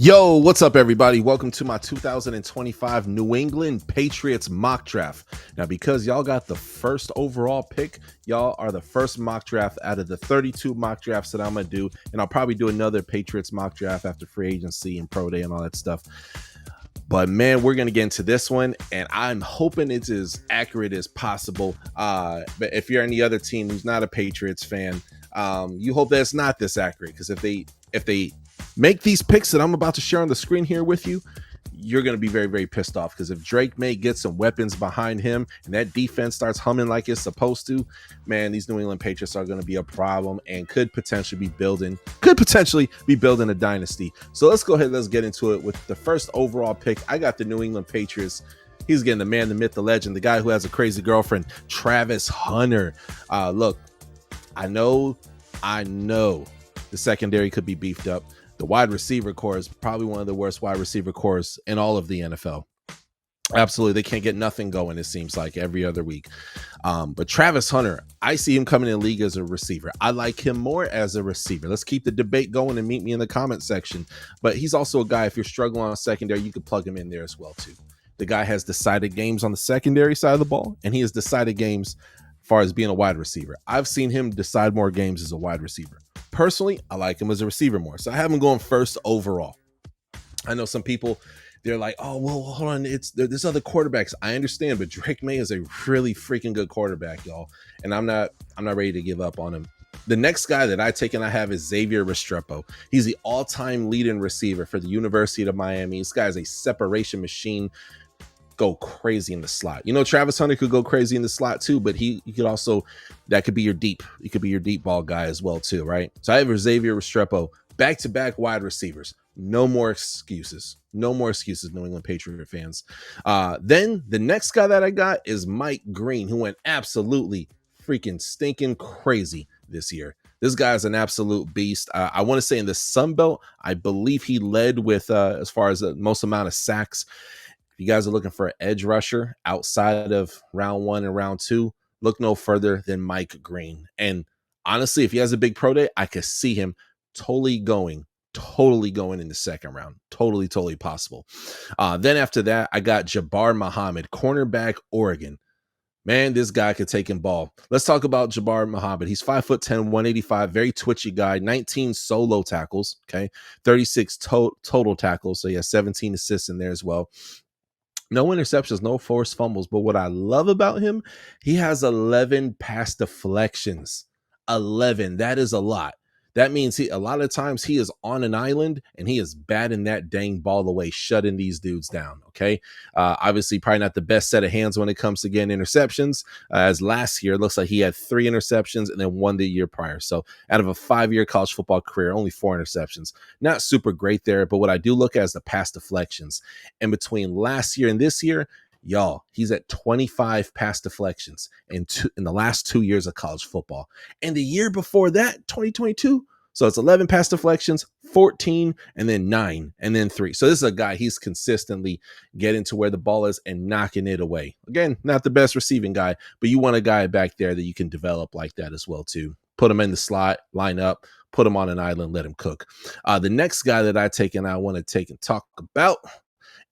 Yo, what's up, everybody? Welcome to my 2025 New England Patriots mock draft. Now, because y'all got the first overall pick, y'all are the first mock draft out of the 32 mock drafts that I'm going to do. And I'll probably do another Patriots mock draft after free agency and pro day and all that stuff. But man, we're going to get into this one, and I'm hoping it's as accurate as possible. But if you're any other team who's not a Patriots fan, you hope that it's not this accurate, because if they make these picks that I'm about to share on the screen here with you, you're going to be very, very pissed off, because if Drake May gets some weapons behind him and that defense starts humming like it's supposed to, man, these New England Patriots are going to be a problem and could potentially be building a dynasty. So let's go ahead. Let's get into it with the first overall pick. I got the New England Patriots. He's getting the man, the myth, the legend, the guy who has a crazy girlfriend, Travis Hunter. Look, I know the secondary could be beefed up. The wide receiver core is probably one of the worst wide receiver cores in all of the NFL. Absolutely. They can't get nothing going, it seems like, every other week. But Travis Hunter, I see him coming in the league as a receiver. I like him more as a receiver. Let's keep the debate going and meet me in the comment section. But he's also a guy, if you're struggling on secondary, you could plug him in there as well, too. The guy has decided games on the secondary side of the ball, and he has decided games as far as being a wide receiver. I've seen him decide more games as a wide receiver. Personally, I like him as a receiver more. So I have him going first overall. I know some people, they're like, oh, well, hold on, there's other quarterbacks. I understand, but Drake May is a really freaking good quarterback, y'all. And I'm not ready to give up on him. The next guy that I take and I have is Xavier Restrepo. He's the all-time leading receiver for the University of Miami. This guy is a separation machine. Go crazy in the slot. You know, Travis Hunter could go crazy in the slot too, but he could also, that could be your deep. He could be your deep ball guy as well too, right? So I have Xavier Restrepo, back-to-back wide receivers. No more excuses. No more excuses, New England Patriot fans. Then the next guy that I got is Mike Green, who went absolutely freaking stinking crazy this year. This guy's an absolute beast. I want to say in the Sun Belt, I believe he led with as far as the most amount of sacks. If you guys are looking for an edge rusher outside of round 1 and round 2, look no further than Mike Green. And honestly, if he has a big pro day, I could see him totally going in the second round. Totally possible. Then after that, I got Jabbar Muhammad, cornerback, Oregon. Man, this guy could take in ball. Let's talk about Jabbar Muhammad. He's 5'10", 185, very twitchy guy, 19 solo tackles, okay, 36 total tackles. So he has 17 assists in there as well. No interceptions, no forced fumbles. But what I love about him, he has 11 pass deflections. 11. That is a lot. That means a lot of times he is on an island and he is batting that dang ball away, shutting these dudes down. Okay. Obviously, probably not the best set of hands when it comes to getting interceptions. As last year, it looks like he had 3 interceptions and then 1 the year prior. So out of a 5-year college football career, only 4 interceptions. Not super great there. But what I do look at is the pass deflections. And between last year and this year, y'all, he's at 25 pass deflections in the last 2 years of college football. And the year before that, 2022, so it's 11 pass deflections, 14, and then 9, and then 3. So this is a guy, he's consistently getting to where the ball is and knocking it away. Again, not the best receiving guy, but you want a guy back there that you can develop like that as well too. Put him in the slot, line up, put him on an island, let him cook. The next guy that I take and I want to take and talk about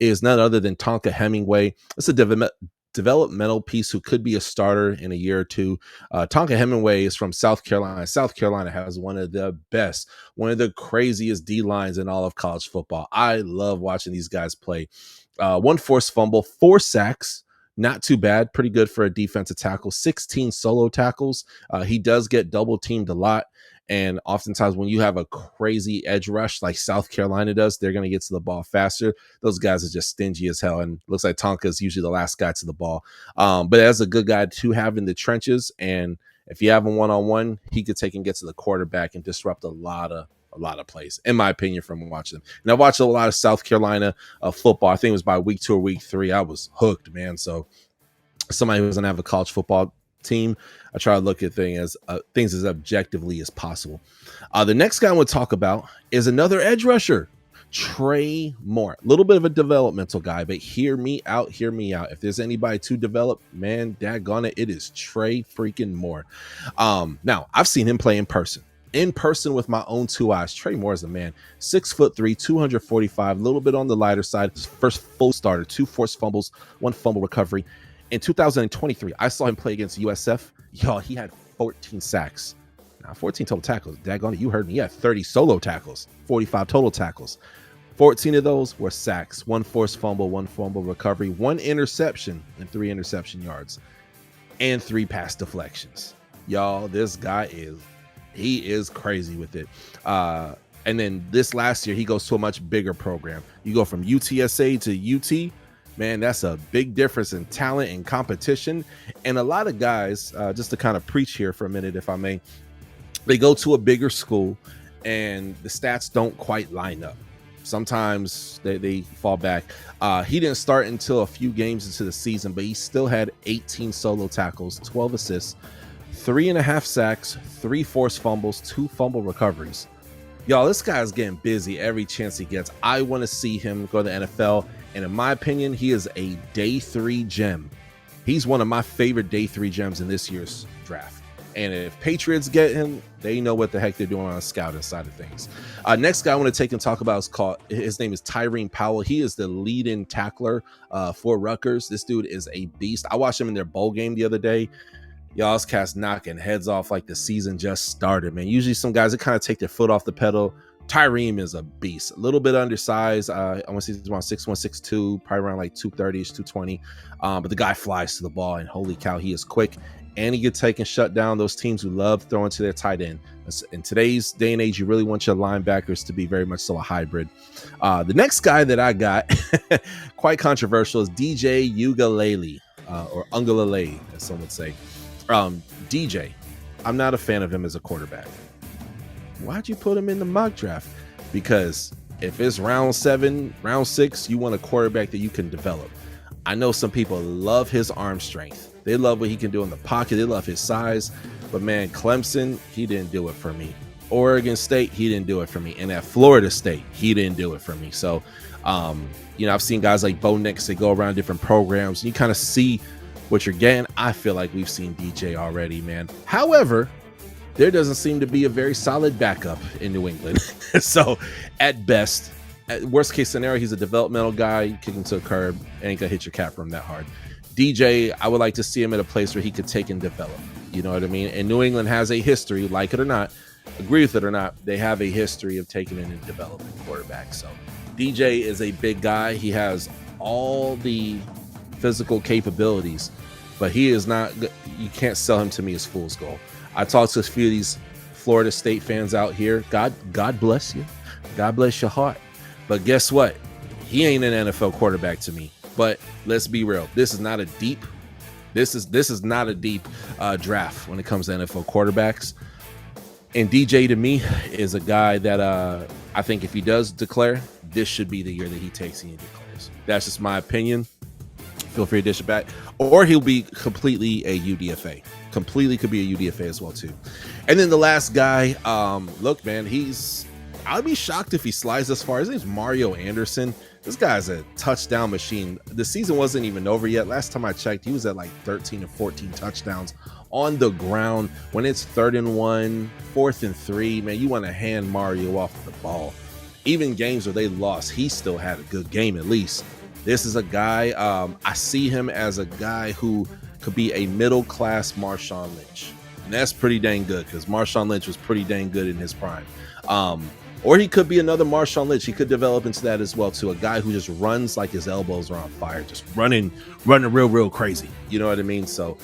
is none other than Tonka Hemingway. It's a developmental piece who could be a starter in a year or two. Tonka Hemingway is from South Carolina. South Carolina has one of the best, one of the craziest D-lines in all of college football. I love watching these guys play. 1 forced fumble, 4 sacks. Not too bad. Pretty good for a defensive tackle. 16 solo tackles. He does get double teamed a lot. And oftentimes when you have a crazy edge rush like South Carolina does, they're going to get to the ball faster. Those guys are just stingy as hell. And looks like Tonka is usually the last guy to the ball. But as a good guy to have in the trenches. And if you have him one-on-one, he could take and get to the quarterback and disrupt a lot of plays, in my opinion, from watching them. And I've watched a lot of South Carolina football. I think it was by week 2 or week 3. I was hooked, man. So somebody who doesn't have a college football team, I try to look at things as objectively as possible. The next guy I want to talk about is another edge rusher, Trey Moore. A little bit of a developmental guy, but hear me out. If there's anybody to develop, man, daggone it, it is Trey freaking Moore. Now, I've seen him play in person. in person with my own two eyes. Trey Moore is a man, 6'3", 245, a little bit on the lighter side. His first full starter, 2 forced fumbles, 1 fumble recovery. In 2023, I saw him play against USF. Y'all, he had 14 sacks. Now, 14 total tackles. Daggone it, you heard me. He had 30 solo tackles, 45 total tackles. 14 of those were sacks, 1 forced fumble, 1 fumble recovery, 1 interception, and 3 interception yards, and 3 pass deflections. Y'all, this guy is crazy with it. And then this last year, he goes to a much bigger program. You go from UTSA to UT. Man, that's a big difference in talent and competition. And a lot of guys, just to kind of preach here for a minute, if I may, they go to a bigger school and the stats don't quite line up. Sometimes they fall back. He didn't start until a few games into the season, but he still had 18 solo tackles, 12 assists, 3.5 sacks, 3 forced fumbles, 2 fumble recoveries. Y'all, this guy's getting busy every chance he gets. I want to see him go to the NFL. And in my opinion, he is a day 3 gem. He's one of my favorite day 3 gems in this year's draft. And if Patriots get him, they know what the heck they're doing on the scouting side of things. Next guy I want to take and talk about his name is Tyreen Powell. He is the leading tackler for Rutgers. This dude is a beast. I watched him in their bowl game the other day. Y'all's cast knocking heads off like the season just started, man. Usually some guys that kind of take their foot off the pedal. Tyreen is a beast. A little bit undersized. I want to say he's around 6'1", 6'2", probably around like 230-ish, 220. But the guy flies to the ball, and holy cow, he is quick. And he can take and shut down those teams who love throwing to their tight end. In today's day and age, you really want your linebackers to be very much so a hybrid. The next guy that I got, quite controversial, is DJ Ugalele, or Ungalele, as some would say. DJ, I'm not a fan of him as a quarterback. Why'd you put him in the mock draft? Because if it's round 7, round 6, you want a quarterback that you can develop. I know some people love his arm strength. They love what he can do in the pocket. They love his size. But man, Clemson, he didn't do it for me. Oregon State, he didn't do it for me. And at Florida State, he didn't do it for me. So, I've seen guys like Bo Nix, they go around different programs. And you kind of see what you're getting. I feel like we've seen DJ already, man. However, there doesn't seem to be a very solid backup in New England. So at best, at worst case scenario, he's a developmental guy. You kick him to a curb, ain't gonna hit your cap room that hard. DJ, I would like to see him at a place where he could take and develop. You know what I mean? And New England has a history, like it or not, agree with it or not, they have a history of taking in and developing quarterbacks. So DJ is a big guy. He has all the physical capabilities, but he is not, you can't sell him to me as fool's gold. I talked to a few of these Florida State fans out here. God bless you. God bless your heart. But guess what? He ain't an NFL quarterback to me. But let's be real. This is not a deep draft when it comes to NFL quarterbacks. And DJ to me is a guy that I think if he does declare, this should be the year that he takes and he declares. That's just my opinion. Feel free to dish it back. Or he'll be completely a UDFA. Completely could be a UDFA as well too. And then the last guy, look, man, I'd be shocked if he slides this far. His name's Mario Anderson. This guy's a touchdown machine. The season wasn't even over yet. Last time I checked, he was at like 13 or 14 touchdowns on the ground. When it's 3rd and 1, 4th and 3, man, you want to hand Mario off the ball. Even games where they lost, he still had a good game at least. This is a guy, I see him as a guy who could be a middle-class Marshawn Lynch. And that's pretty dang good because Marshawn Lynch was pretty dang good in his prime. Or he could be another Marshawn Lynch. He could develop into that as well too. A guy who just runs like his elbows are on fire, just running real crazy. You know what I mean? So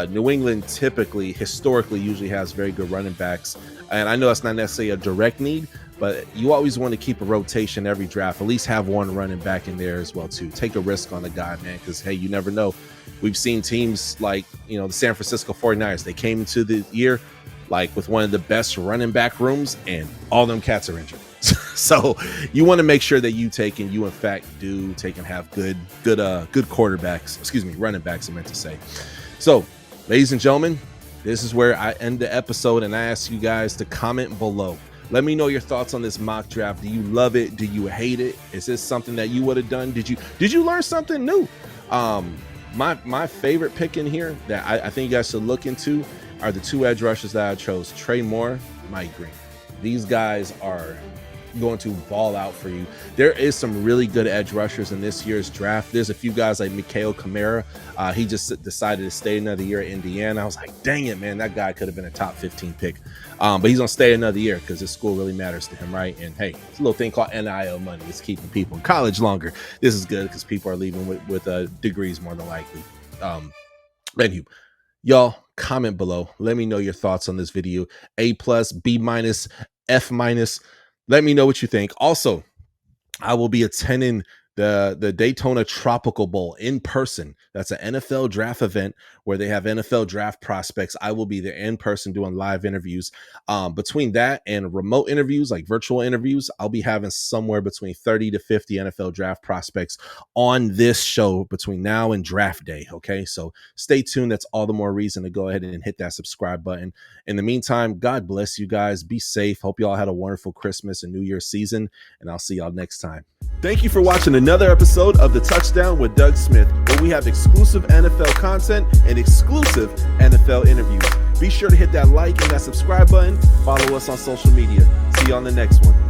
New England historically usually has very good running backs. And I know that's not necessarily a direct need, but you always want to keep a rotation every draft. At least have one running back in there as well too. Take a risk on the guy, man, because hey, you never know. We've seen teams like, the San Francisco 49ers. They came into the year like with one of the best running back rooms, and all them cats are injured. So you want to make sure that you in fact do take and have good running backs, I meant to say. So, ladies and gentlemen, this is where I end the episode, and I ask you guys to comment below. Let me know your thoughts on this mock draft. Do you love it? Do you hate it? Is this something that you would have done? Did you learn something new? My favorite pick in here that I think you guys should look into are the 2 edge rushers that I chose, Trey Moore Mike Green. These guys are going to ball out for you. There is some really good edge rushers in this year's draft. There's a few guys like Mikhail Kamara. He just decided to stay another year at Indiana. I was like, dang it, man, that guy could have been a top 15 pick. But he's going to stay another year because his school really matters to him, right? And hey, it's a little thing called NIL money. It's keeping people in college longer. This is good because people are leaving with degrees more than likely. Anywho, y'all comment below. Let me know your thoughts on this video. A+, B-, F-. Let me know what you think. Also, I will be attending the Daytona Tropical Bowl in person. That's an NFL draft event where they have NFL draft prospects. I will be there in person doing live interviews. Between that and remote interviews, like virtual interviews, I'll be having somewhere between 30 to 50 NFL draft prospects on this show between now and draft day. Okay, so stay tuned. That's all the more reason to go ahead and hit that subscribe button. In the meantime, God bless you guys. Be safe. Hope you all had a wonderful Christmas and New Year's season, and I'll see y'all next time. Thank you for watching another episode of The Touchdown with Doug Smith, where we have exclusive NFL content and exclusive NFL interviews. Be sure to hit that like and that subscribe button. Follow us on social media. See you on the next one.